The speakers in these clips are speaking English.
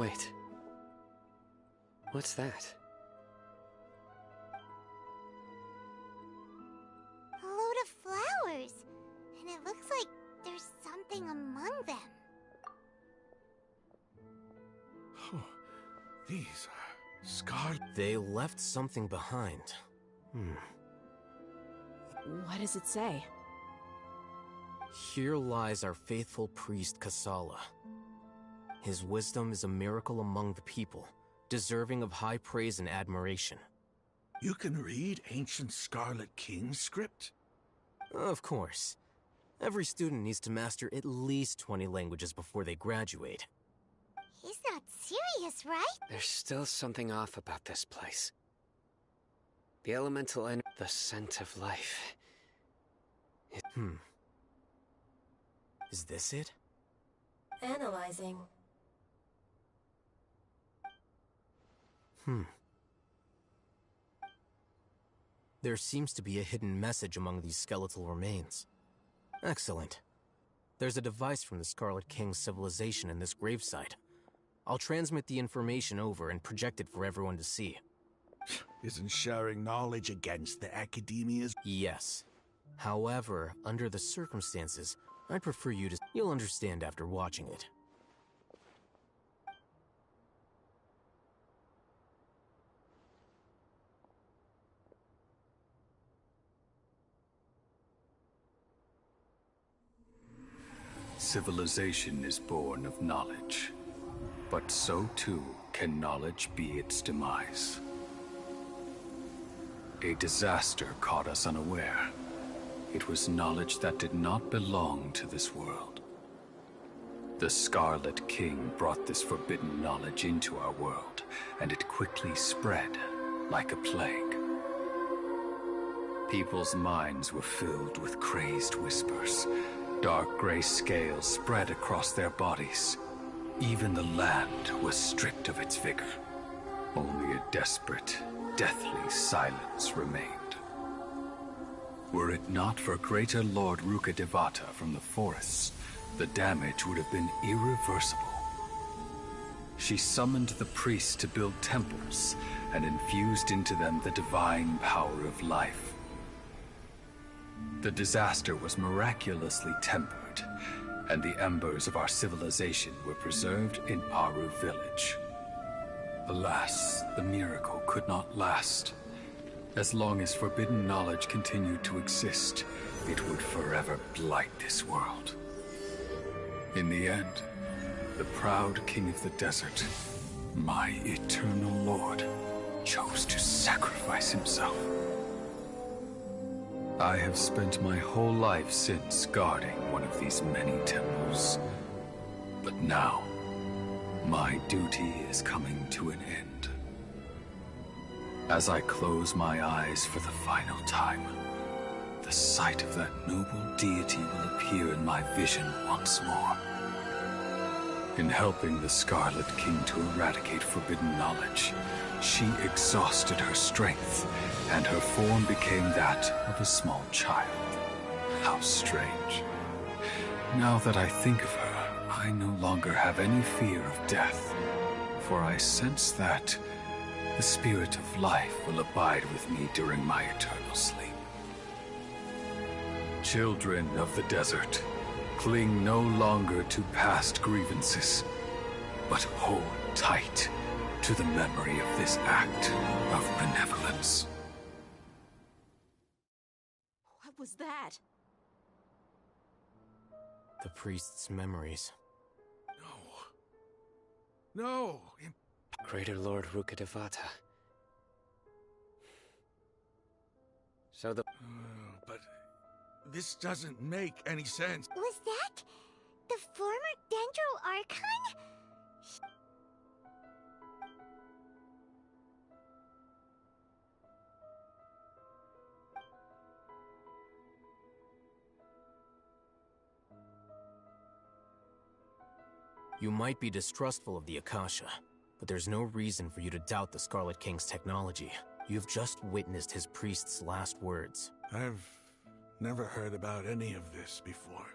Wait. What's that? A load of flowers. And it looks like there's something among them. Oh, these are scarlet. They left something behind. What does it say? Here lies our faithful priest Kasala. His wisdom is a miracle among the people, deserving of high praise and admiration. You can read ancient Scarlet King script? Of course. Every student needs to master at least 20 languages before they graduate. He's not serious, right? There's still something off about this place. The elemental and the scent of life. Is this it? Analyzing. There seems to be a hidden message among these skeletal remains. Excellent. There's a device from the Scarlet King's civilization in this gravesite. I'll transmit the information over and project it for everyone to see. Isn't sharing knowledge against the academia's? Yes. However, under the circumstances, I'd prefer you to... You'll understand after watching it. Civilization is born of knowledge, but so too can knowledge be its demise. A disaster caught us unaware. It was knowledge that did not belong to this world. The Scarlet King brought this forbidden knowledge into our world, and it quickly spread like a plague. People's minds were filled with crazed whispers. Dark gray scales spread across their bodies. Even the land was stripped of its vigor. Only a desperate, deathly silence remained. Were it not for greater Lord Rukkhadevata from the forests, the damage would have been irreversible. She summoned the priests to build temples and infused into them the divine power of life. The disaster was miraculously tempered, and the embers of our civilization were preserved in Aru village. Alas, the miracle could not last. As long as forbidden knowledge continued to exist, it would forever blight this world. In the end, the proud king of the desert, my eternal lord, chose to sacrifice himself. I have spent my whole life since guarding one of these many temples. But now, my duty is coming to an end. As I close my eyes for the final time, the sight of that noble deity will appear in my vision once more. In helping the Scarlet King to eradicate forbidden knowledge, she exhausted her strength, and her form became that of a small child. How strange. Now that I think of her, I no longer have any fear of death, for I sense that the spirit of life will abide with me during my eternal sleep. Children of the desert, cling no longer to past grievances, but hold tight to the memory of this act of benevolence. What was that? The priest's memories. No. Greater Lord Rukkhadevata. So the... But this doesn't make any sense. Was that the former Dendro Archon? You might be distrustful of the Akasha, but there's no reason for you to doubt the Scarlet King's technology. You've just witnessed his priest's last words. I've never heard about any of this before.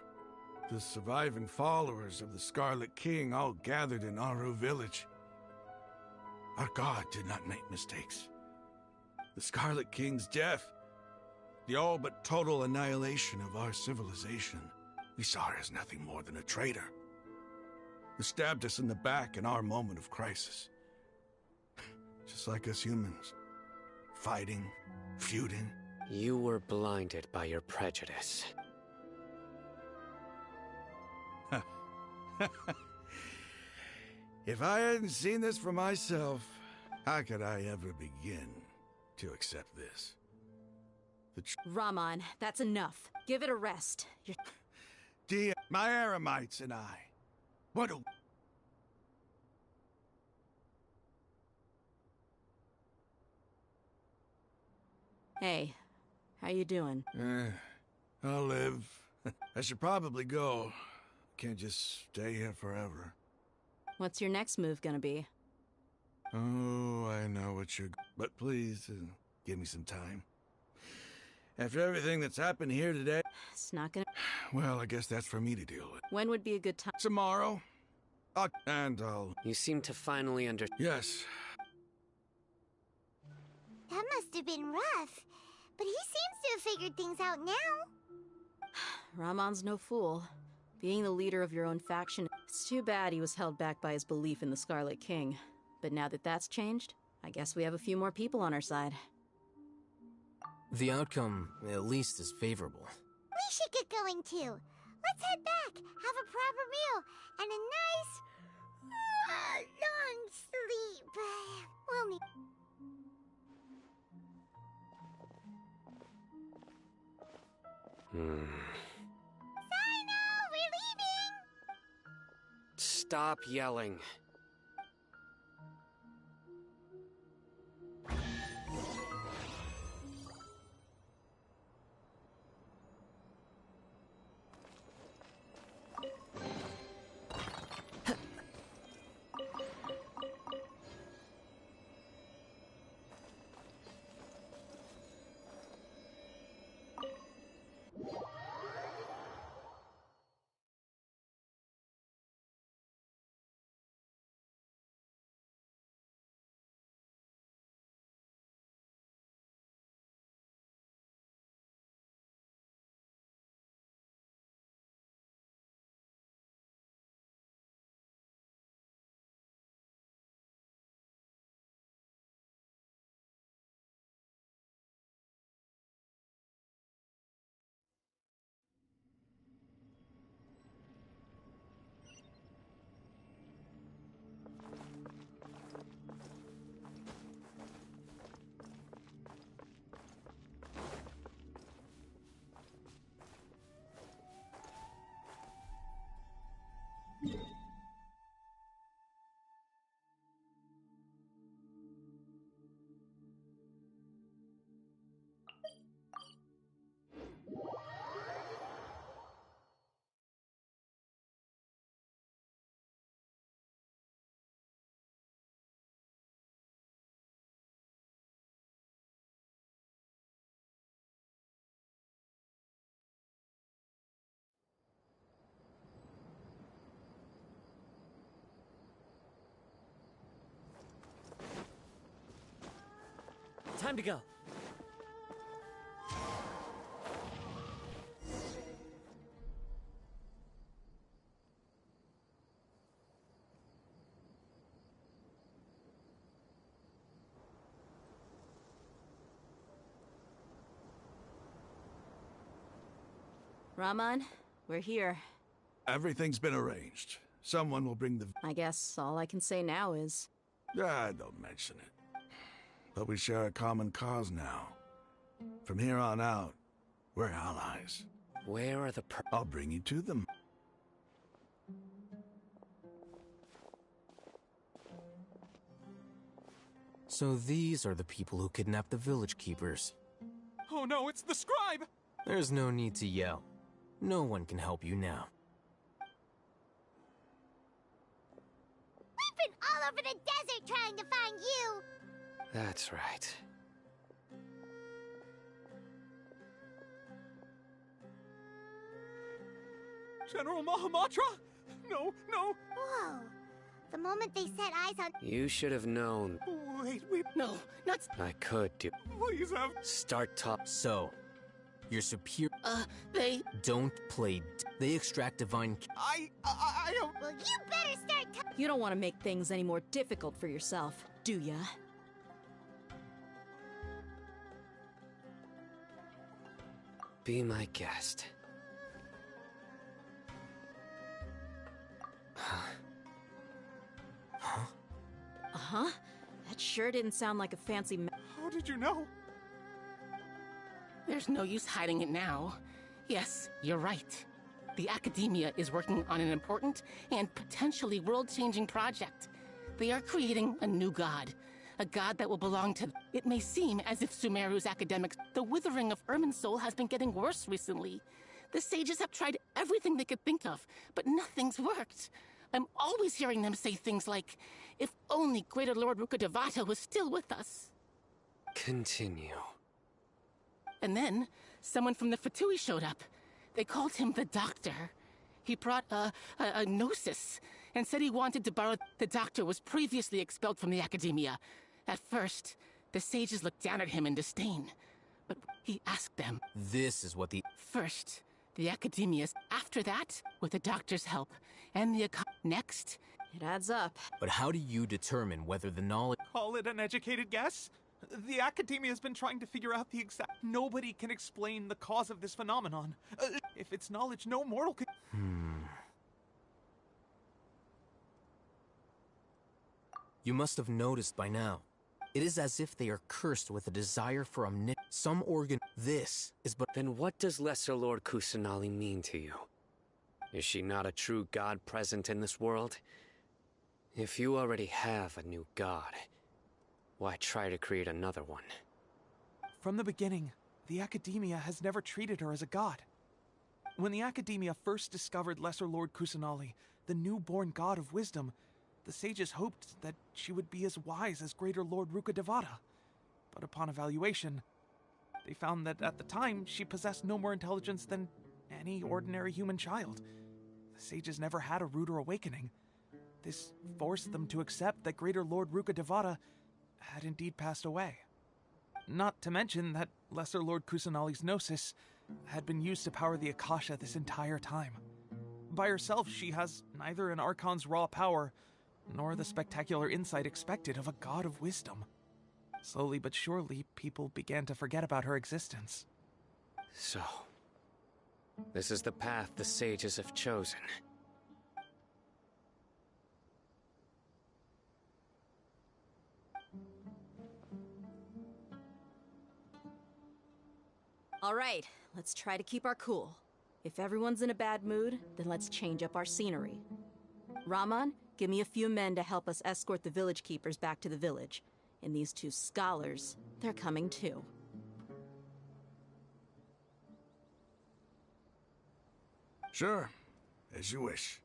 The surviving followers of the Scarlet King all gathered in Aru village. Our god did not make mistakes. The Scarlet King's death, the all but total annihilation of our civilization, we saw her as nothing more than a traitor who stabbed us in the back in our moment of crisis. Just like us humans, fighting, feuding. You were blinded by your prejudice. If I hadn't seen this for myself, how could I ever begin to accept this? Rahman, that's enough. Give it a rest. My Aramites and I. What a... Hey, how you doing? I'll live. I should probably go. Can't just stay here forever. What's your next move gonna be? Oh, I know what you're... But please, give me some time. After everything that's happened here today... It's not gonna... Well, I guess that's for me to deal with. When would be a good time? Tomorrow. I'll... You seem to finally Yes. That must have been rough. But he seems to have figured things out now. Rahman's no fool. Being the leader of your own faction, it's too bad he was held back by his belief in the Scarlet King. But now that that's changed, I guess we have a few more people on our side. The outcome, at least, is favorable. We should get going too. Let's head back, have a proper meal, and a nice, long sleep. We'll need... Sino, we're leaving! Stop yelling. Time to go. Rahman, we're here. Everything's been arranged. Someone will bring the... I guess all I can say now is... Don't mention it. But we share a common cause now. From here on out, we're allies. Where are the I'll bring you to them. So these are the people who kidnapped the village keepers. Oh no, it's the scribe! There's no need to yell. No one can help you now. We've been all over the desert trying to find you! That's right. General Mahamatra? No, no! Whoa, The moment they set eyes on... You should have known. Wait, No, not... I could do. please have... Start top. So, your superior they... don't play they extract divine I don't... Well, you better start... You don't want to make things any more difficult for yourself, do ya? Be my guest. Uh-huh. That sure didn't sound like a fancy How did you know? There's no use hiding it now. Yes, you're right. The Academia is working on an important and potentially world-changing project. They are creating a new god. A god that will belong to... It may seem as if Sumeru's academics... The withering of Irminsul has been getting worse recently. The sages have tried everything they could think of, but nothing's worked. I'm always hearing them say things like, if only Greater Lord Rukkhadevata was still with us. Continue. And then, someone from the Fatui showed up. They called him the Doctor. He brought a gnosis, and said he wanted to borrow... The Doctor was previously expelled from the Academia. At first, the sages looked down at him in disdain. But he asked them... This is what the... First, the Academia. After that, with the Doctor's help, and the... Next... It adds up. But how do you determine whether the knowledge... Call it an educated guess? The Academia has been trying to figure out the exact... Nobody can explain the cause of this phenomenon. If it's knowledge, no mortal could... You must have noticed by now. It is as if they are cursed with a desire for some organ. This is but... Then what does Lesser Lord Kusanali mean to you? Is she not a true god present in this world? If you already have a new god, why try to create another one? From the beginning, the Academia has never treated her as a god. When the Academia first discovered Lesser Lord Kusanali, the newborn god of wisdom, the sages hoped that she would be as wise as Greater Lord Rukkhadevata. But upon evaluation, they found that at the time she possessed no more intelligence than any ordinary human child. The sages never had a ruder awakening. This forced them to accept that Greater Lord Rukkhadevata had indeed passed away. Not to mention that Lesser Lord Kusanali's gnosis had been used to power the Akasha this entire time. By herself, she has neither an Archon's raw power, nor the spectacular insight expected of a god of wisdom. Slowly but surely, people began to forget about her existence. So, this is the path the sages have chosen. All right, let's try to keep our cool. If everyone's in a bad mood, then let's change up our scenery. Raman, give me a few men to help us escort the village keepers back to the village. And these two scholars, they're coming too. Sure, as you wish.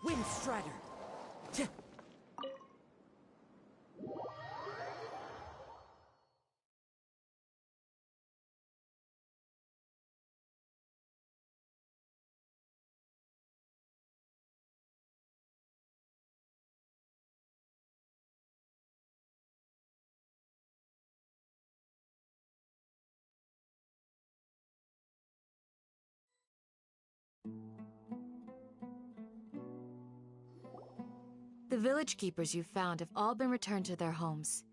Windstrider! The village keepers you've found have all been returned to their homes,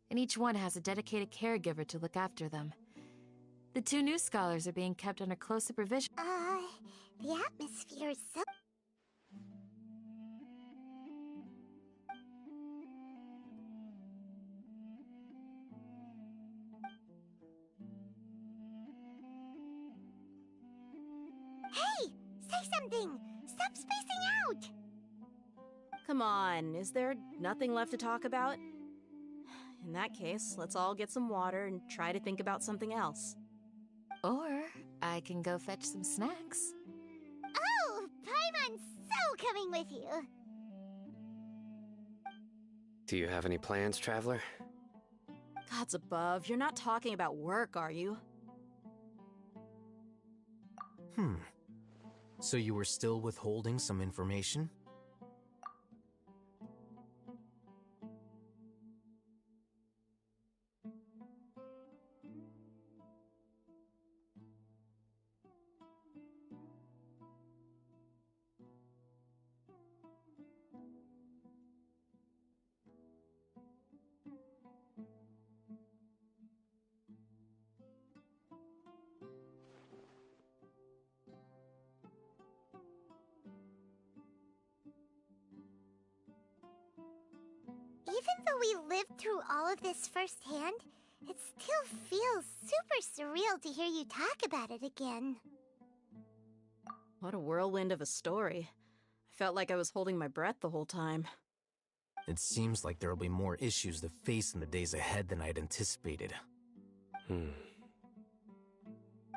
and each one has a dedicated caregiver to look after them. The two new scholars are being kept under close supervision. The atmosphere is so... Hey! Say something! Stop spacing out! Come on, is there nothing left to talk about? In that case, let's all get some water and try to think about something else. Or I can go fetch some snacks. Oh! Paimon's so coming with you! Do you have any plans, Traveler? Gods above, you're not talking about work, are you? So you were still withholding some information? Even though we lived through all of this firsthand, it still feels super surreal to hear you talk about it again. What a whirlwind of a story. I felt like I was holding my breath the whole time. It seems like there'll be more issues to face in the days ahead than I'd anticipated.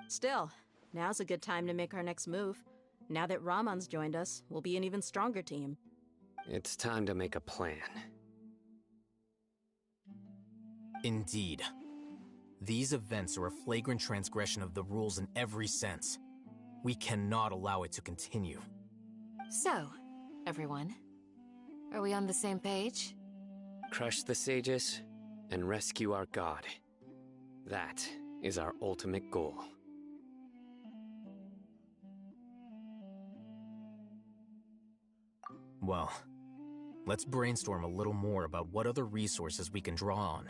Still, now's a good time to make our next move. Now that Ramon's joined us, we'll be an even stronger team. It's time to make a plan. Indeed. These events are a flagrant transgression of the rules in every sense. We cannot allow it to continue. So, everyone, are we on the same page? Crush the sages and rescue our god. That is our ultimate goal. Well, let's brainstorm a little more about what other resources we can draw on.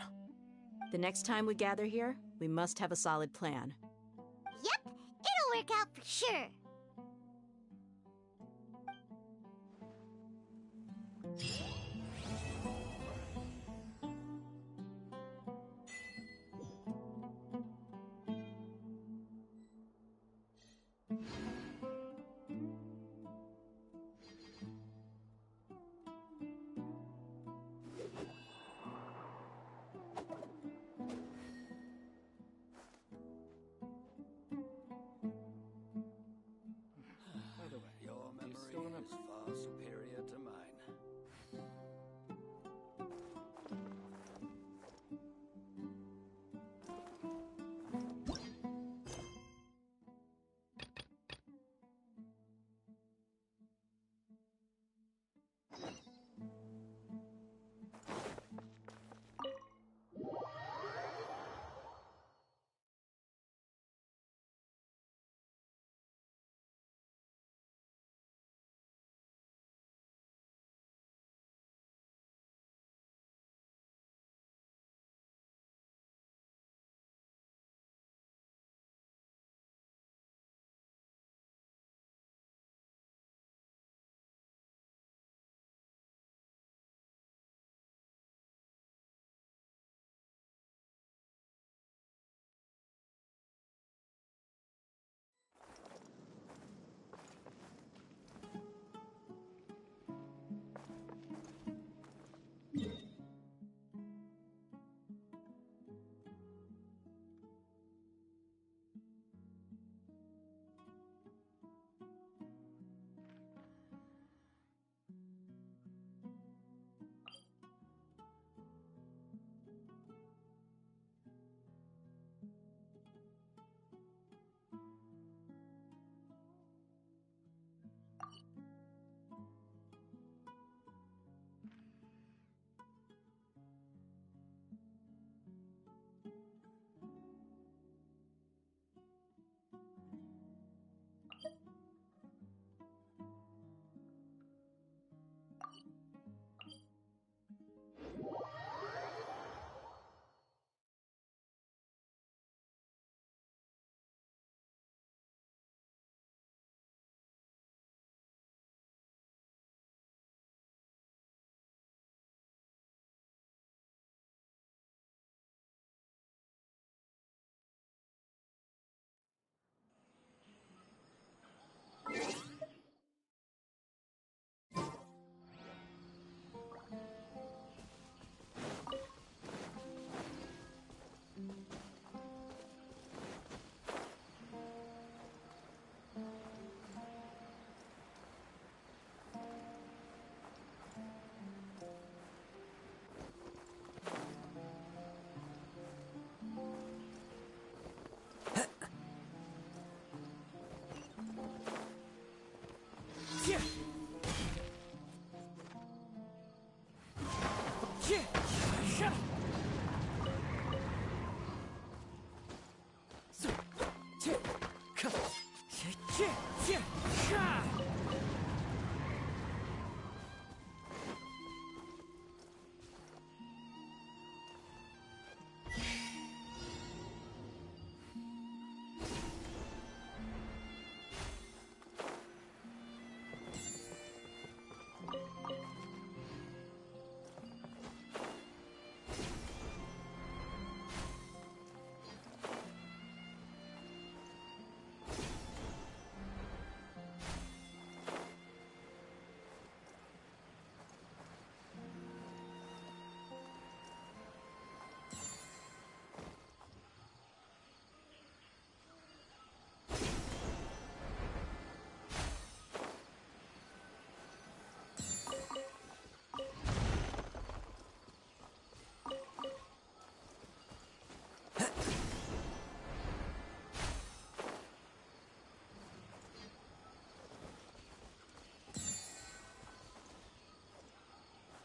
The next time we gather here, we must have a solid plan. Yep, it'll work out for sure. Your memory is far superior to mine.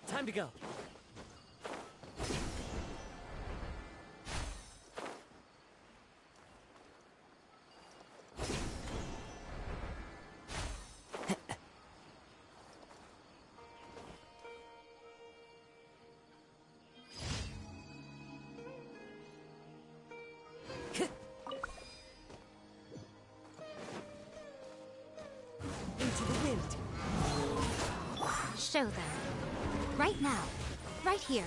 Time to go. Into the wind. Show them. Right now. Right here.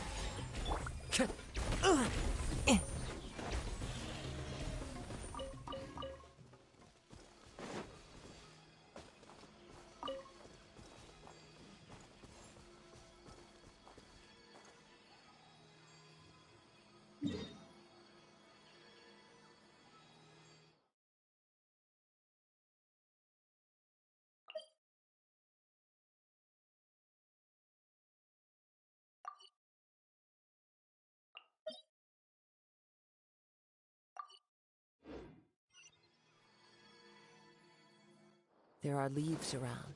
There are leaves around,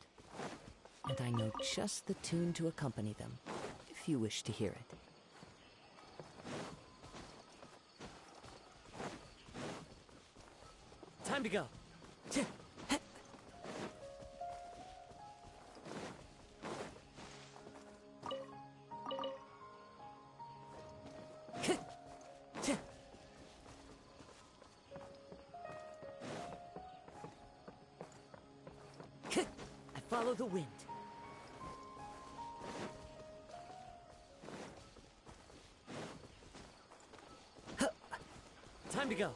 and I know just the tune to accompany them, if you wish to hear it. Time to go. Follow the wind. Time to go.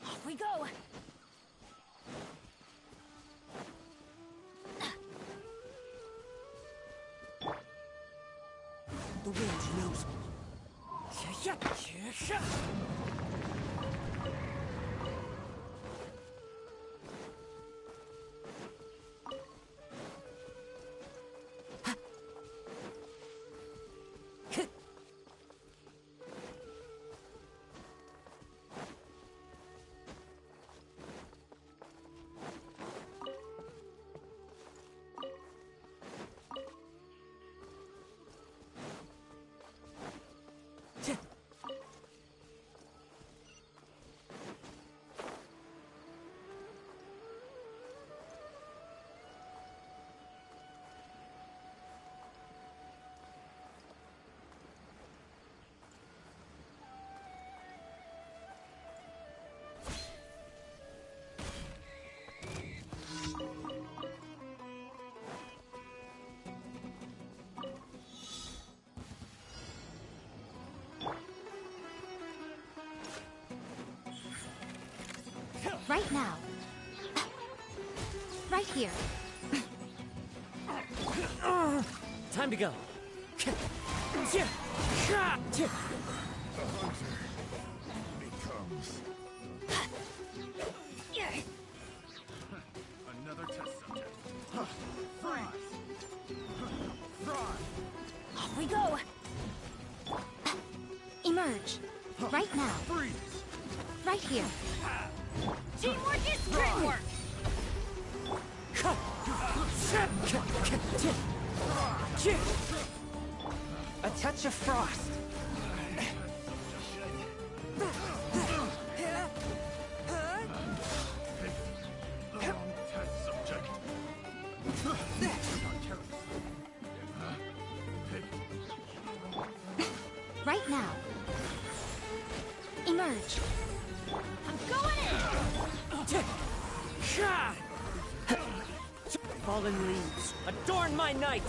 Off we go! The wind knows me. Right now. Right here. Time to go. The hunter becomes another test subject. Freeze! Fry! Off we go. Emerge. Right now. Freeze! Right here. Teamwork is teamwork! A touch of frost. Test subject. Right now. Emerge. I'm going in! Fallen leaves, adorn my night!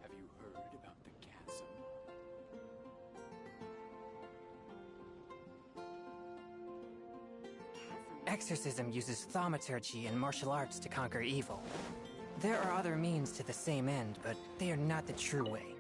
Have you heard about the chasm? Exorcism uses thaumaturgy and martial arts to conquer evil. There are other means to the same end, but they are not the true way.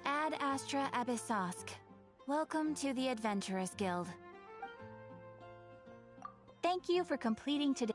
Ad Astra Abyssosk. Welcome to the Adventurers Guild. Thank you for completing today.